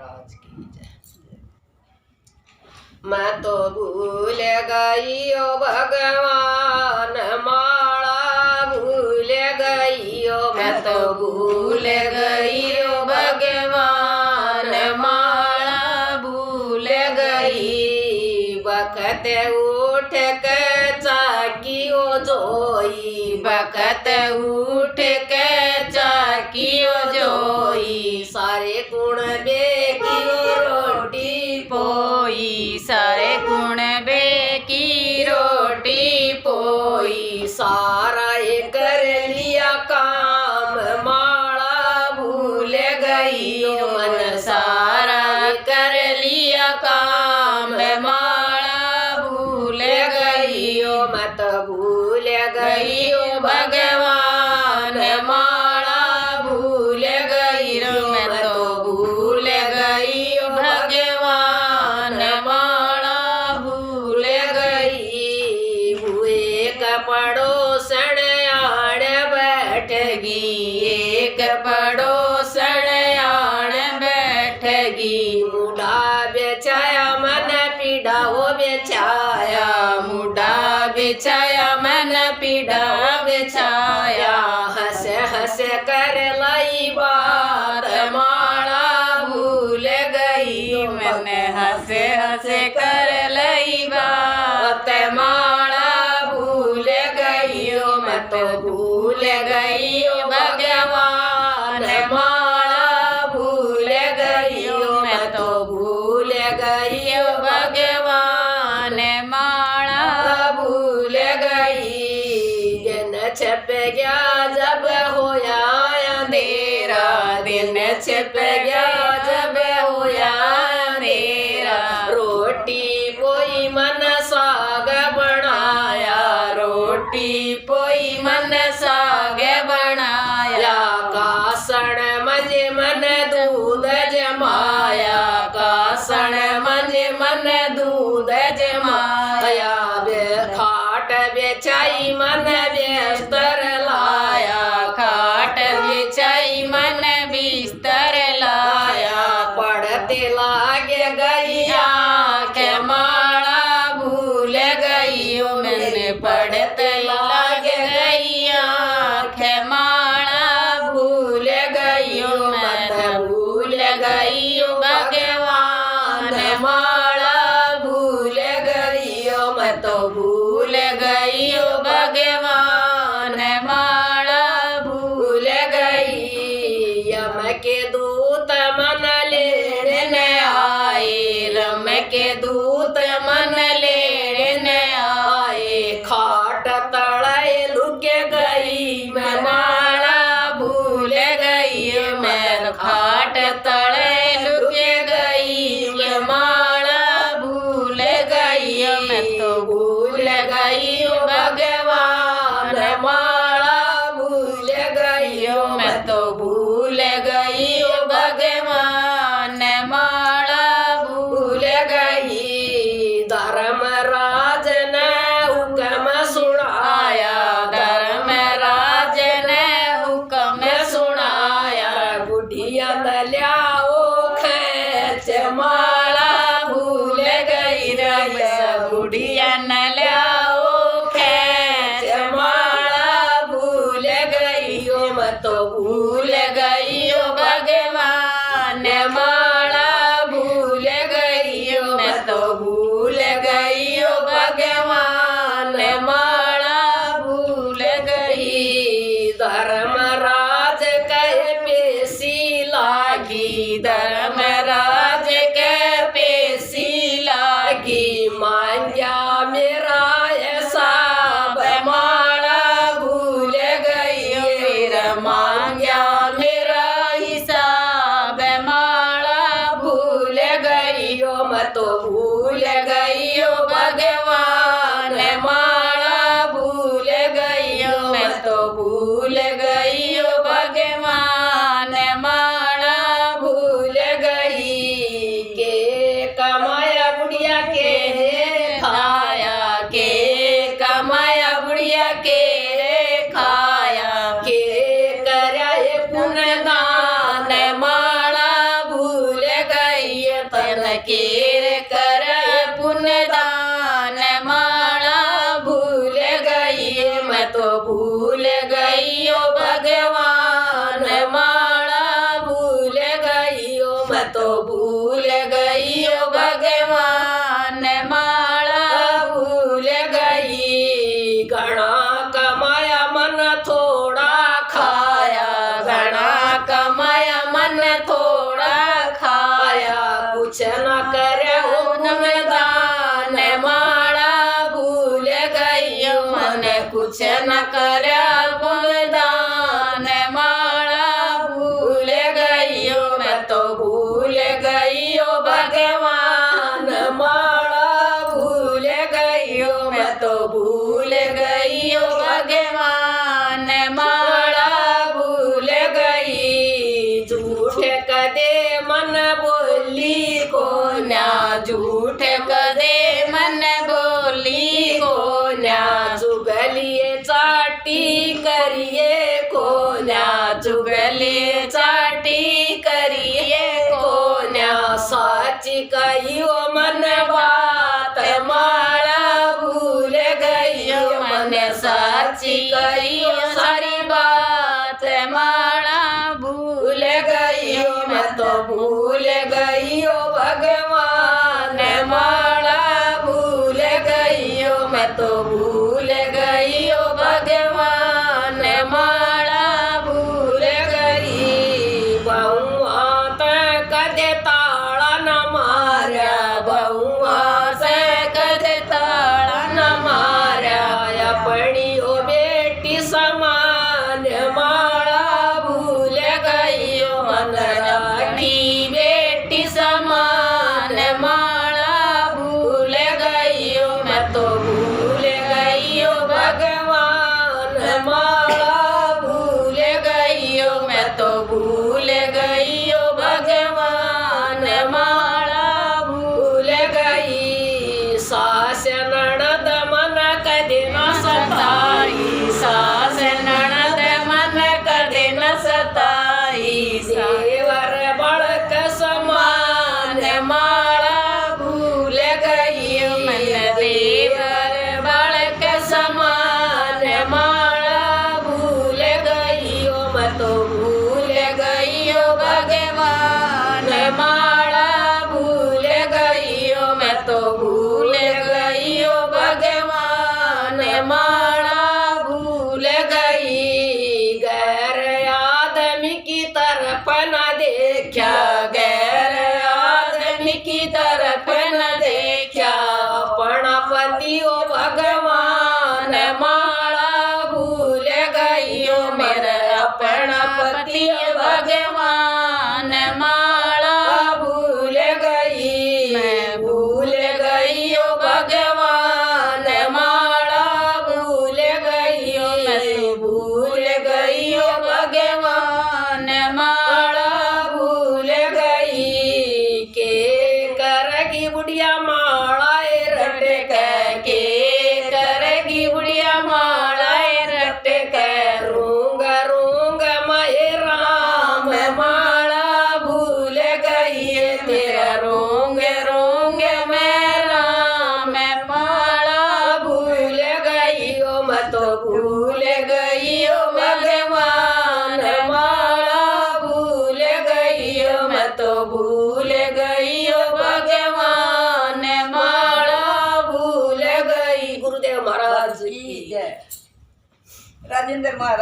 महाराज की जय। मैं तो भूल गई ओ भगवान माला भूल गई ओ, मैं तो भूल गई ओ भगवान माला भूल गई। बखत उठ के चाकी ओ जोई, बखत उठ के चाकी ओ जोई। सारे गुण बेकी रोटी पोई, सारे गुण बेकी रोटी पोई। सारा कर लिया काम माला भूल गई ओ, मन सारा कर लिया काम माला भूल गई ओ। मत भूल गई ओ भगवान माला भूल गई रो, मैं तो भूल गई ओ भगवान माला भूल गई। हुए पड़ोसन आड़ बैठ गई, एक पड़ोसन आड़ बैठ गई। मुढ़ा बेचाया मन पीड़ा वो बेचाया, मुढ़ा बेचाया मन पीड़ा बेचाया। हंस हंस कर लाई बात माला भूल गई, मैंने हंस हंस कर लाई बात माला भूल गई ओ। मैं तो भूल गई ओ भगवान माला भूल गई ओ, मैं तो भूल गई ओ भगवान माला भूल गई। दिन छिप गया जब होया अंधेरा, दिन छिप गया जब होया अंधेरा। रोटी पोई मन साग बनाया, रोटी पोई मन साग बनाया। कासण मंझ मन दूध जमाया, कासण मंझ मन दूध जमाया। खाट बेचाई मन बिस्तर लाया, खाट बेचाई मन बिस्तर लाया। पढ़ते लागे गई आँख माला भूल गई ओ, मैंने पढ़ते लागे गई आँख माला भूल गई ओ। मैं भूल गई ओ भगवान माला भूल गई ओ, मैं तो भूल गई ओ भगवान माला भूल गई। यम के दूत मन लेने आए, रम के दूत मन लेने आए। खाट तड़ाए लुक गई मैं माला भूल गई, मैं खाट तड़े लुक गई मैं माला भूल गई। मैं तो भूल गई ओ भगवान माला भूल गई ओ, मैं तो भूल गई ओ भगवान माला भूल गई। धर्मराज ने हुक्म सुनाया, धर्मराज ने हुक्म सुनाया। बुढ़िया न लियाओ खैच माला भूल गई रे, बुढ़िया न लियाओ खैच माला भूल गई ओ। मैं तो भूल गई ओ भगवान माला भूल गई ओ, मैं तो भूल गई ओ भगवान माला भूल गई। धर्मराज कह पेशी लागी, धर्मराज कह पेशी लागी। मांग्या मेरा हिसाब माला भूल गई, मेरा मांग्या मेरा हिसाब माला भूल गई ओ। मैं तो भूल गई ओ भगवान माला भूल गई ओ, मैं तो भूल गई ओ भगवान माला भूल गई। के कमाया बुढ़िया के खाया, के कमाया बुढ़िया के खाया। के कराए पुण्य दान माला भूल गई केर कर पुण्यदान माला भूल गई मैं तो भूल गई ओ भगवान माला भूल गई ओ मैं तो भूल गई ओ भगवान माला भूल गई। घना कमाया मन थोड़ा खाया घना कमाया मन थोड़ा खाया कुछ न करे दान माला भूल गई मन कुछ न कर दान माला भूल गई मैं तो भूल गई ओ भगवान माला भूल गई मैं तो भूल गई ओ भगवान माला भूल गई। झूठ कदे मन बोली को न्या झूठ कदे मन बोली को न्या चुगलिए चाटी करिए को न्या चुगली चाटी करिए को न्या साची कही ओ मन बात माला भूल गई मन साची कही सारी बात माला भूल गई मैं तो भूल गई ओ भगवान माला भूल गई मैं तो भूल गई ओ भगवान माला भूल गई। बहुआ कदे ताड़ा न मारा बहुआ से कदे ताड़ा न मारा अपनी ओ बेटी समान माला भूल गई मन राखी बेटी समान माला भूल गई मैं तो भूल गई भगवान माला भूल गई मैं तो भूल गई भगवान माला भूल गई। सास ननद मन कदे न सताई सास ननद मन कदे न सताई देवर बड़क समान माला भूल गई मन देवर बालक समान माला भूल गई मैं तो भूल गई भगवान माला भूल गई मैं तो भूल गई भगवान माला भूल गई। गैर आदमी की तरफ न देखा गैर आदमी की तरफ न देखा अपना पति ओ भगवान माला भूल गई मेरा अपना पति भगवान माला भूल गई मैं भूल गई भगवान माला भूल गई मैं भूल गई भगवान माला भूल गई। के करगी बुढ़िया माला रट के करेगी बुढ़िया माला रट के रूंग रूंग मय राम माला भूल गई तेरा रोंग रोंग मैं राम माला भूल गई मैं तो भूल गई भगवान माला भूल गई मैं तो भूल गई भगवान माला भूल गई। गुरुदेव महाराज की जय। राजेंद्र महाराज।